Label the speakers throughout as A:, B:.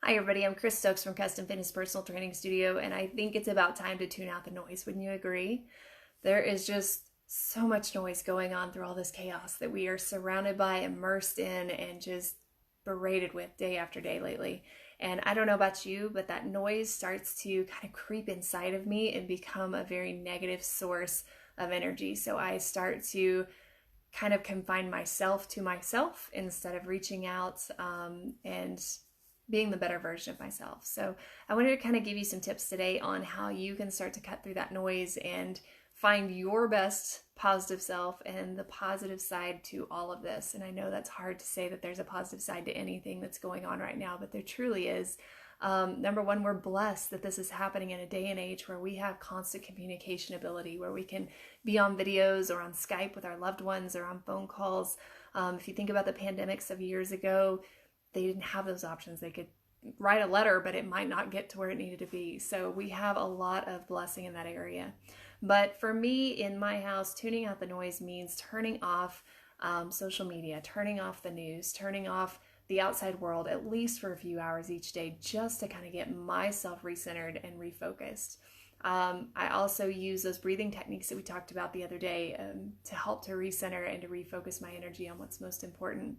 A: Hi everybody, I'm Chris Stokes from Custom Fitness Personal Training Studio, and I think it's about time to tune out the noise. Wouldn't you agree? There is just so much noise going on through all this chaos that we are surrounded by, immersed in, and just berated with day after day lately. And I don't know about you, but that noise starts to kind of creep inside of me and become a very negative source of energy. So I start to kind of confine myself to myself instead of reaching out and being the better version of myself. So I wanted to kind of give you some tips today on how you can start to cut through that noise and find your best positive self and the positive side to all of this. And I know that's hard to say that there's a positive side to anything that's going on right now, but there truly is. Number one, we're blessed that this is happening in a day and age where we have constant communication ability, where we can be on videos or on Skype with our loved ones or on phone calls. If you think about the pandemics of years ago, they didn't have those options. They could write a letter, but it might not get to where it needed to be. So we have a lot of blessing in that area. But for me, in my house, tuning out the noise means turning off social media, turning off the news, turning off the outside world at least for a few hours each day, just to kind of get myself recentered and refocused. I also use those breathing techniques that we talked about the other day to help to recenter and to refocus my energy on what's most important.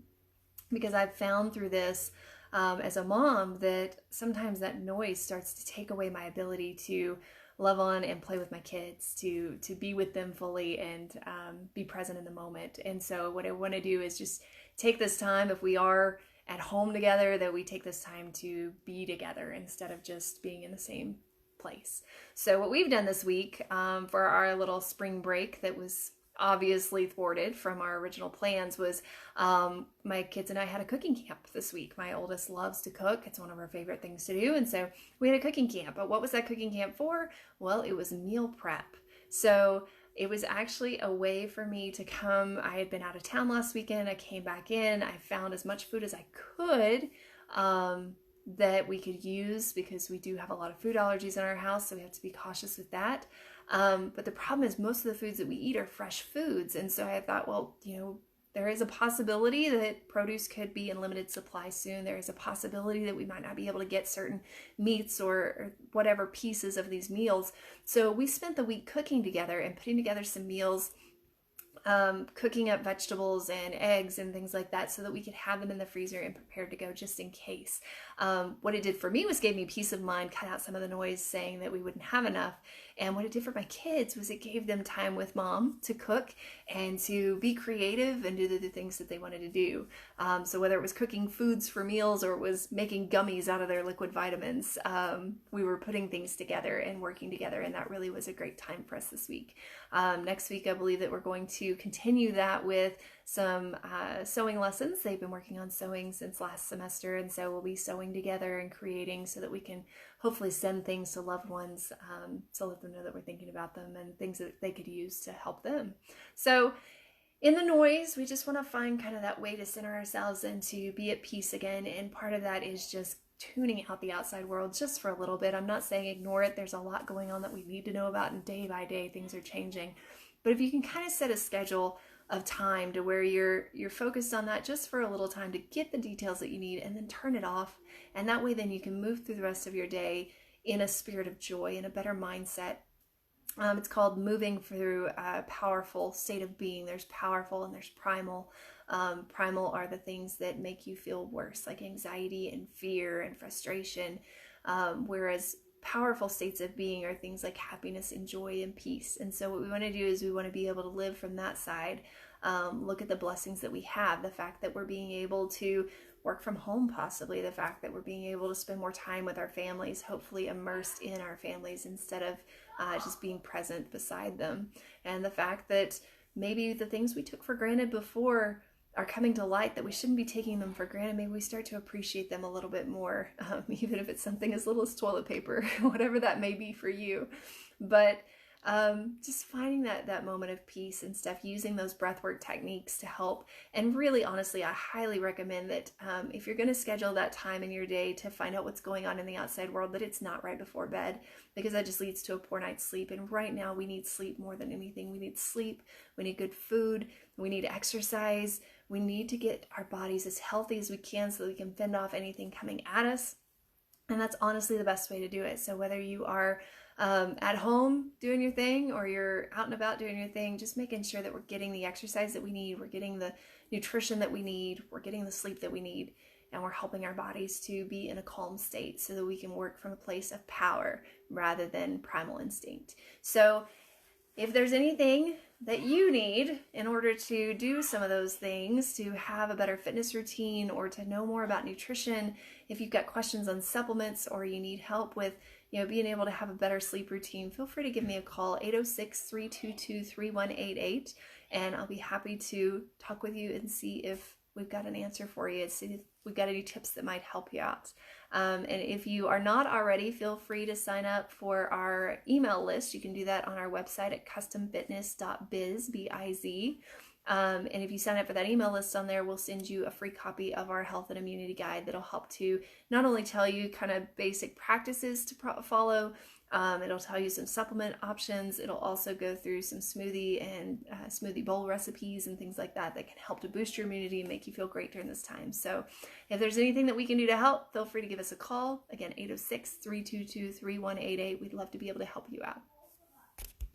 A: Because I've found through this as a mom that sometimes that noise starts to take away my ability to love on and play with my kids, to be with them fully and be present in the moment. And so what I want to do is just take this time, if we are at home together, that we take this time to be together instead of just being in the same place. So what we've done this week for our little spring break that was obviously thwarted from our original plans was my kids and I had a cooking camp this week. My oldest loves to cook. It's one of her favorite things to do. And so we had a cooking camp. But what was that cooking camp for? Well, it was meal prep. So it was actually a way for me to come. I had been out of town last weekend. I came back in. I found as much food as I could that we could use, because we do have a lot of food allergies in our house. So we have to be cautious with that. But the problem is most of the foods that we eat are fresh foods. And so I thought, well, there is a possibility that produce could be in limited supply soon. There is a possibility that we might not be able to get certain meats or whatever pieces of these meals. So we spent the week cooking together and putting together some meals, cooking up vegetables and eggs and things like that so that we could have them in the freezer and prepared to go just in case. What it did for me was gave me peace of mind, cut out some of the noise saying that we wouldn't have enough. And what it did for my kids was it gave them time with mom to cook and to be creative and do the things that they wanted to do. So whether it was cooking foods for meals or it was making gummies out of their liquid vitamins, we were putting things together and working together, and that really was a great time for us this week. Next week, I believe that we're going to continue that with some sewing lessons. They've been working on sewing since last semester, and so we'll be sewing together and creating so that we can hopefully send things to loved ones to let them know that we're thinking about them and things that they could use to help them. So in the noise, we just want to find kind of that way to center ourselves and to be at peace again. And part of that is just tuning out the outside world just for a little bit. I'm not saying ignore it. There's a lot going on that we need to know about, and day by day things are changing. But if you can kind of set a schedule of time to where you're focused on that just for a little time to get the details that you need, and then turn it off, and that way then you can move through the rest of your day in a spirit of joy, in a better mindset. It's called moving through a powerful state of being. There's powerful and there's primal. Primal are the things that make you feel worse, like anxiety and fear and frustration, whereas powerful states of being are things like happiness and joy and peace. And so what we want to do is we want to be able to live from that side, look at the blessings that we have, the fact that we're being able to work from home, possibly the fact that we're being able to spend more time with our families, hopefully immersed in our families instead of just being present beside them, and the fact that maybe the things we took for granted before are coming to light, that we shouldn't be taking them for granted. Maybe we start to appreciate them a little bit more, even if it's something as little as toilet paper, whatever that may be for you. But just finding that moment of peace and stuff, using those breathwork techniques to help. And really, honestly, I highly recommend that if you're going to schedule that time in your day to find out what's going on in the outside world, that it's not right before bed, because that just leads to a poor night's sleep. And right now we need sleep more than anything. We need sleep, we need good food, we need exercise, we need to get our bodies as healthy as we can so that we can fend off anything coming at us. And that's honestly the best way to do it. So whether you are at home doing your thing or you're out and about doing your thing, just making sure that we're getting the exercise that we need, we're getting the nutrition that we need, we're getting the sleep that we need, and we're helping our bodies to be in a calm state so that we can work from a place of power rather than primal instinct. So if there's anything that you need in order to do some of those things, to have a better fitness routine or to know more about nutrition, if you've got questions on supplements or you need help with being able to have a better sleep routine, feel free to give me a call, 806-322-3188, and I'll be happy to talk with you and see if we've got an answer for you, see if we've got any tips that might help you out. And if you are not already, feel free to sign up for our email list. You can do that on our website at customfitness.biz, B-I-Z. And if you sign up for that email list on there, we'll send you a free copy of our health and immunity guide that'll help to not only tell you kind of basic practices to follow, it'll tell you some supplement options. It'll also go through some smoothie and smoothie bowl recipes and things like that that can help to boost your immunity and make you feel great during this time. So if there's anything that we can do to help, feel free to give us a call. Again, 806-322-3188. We'd love to be able to help you out.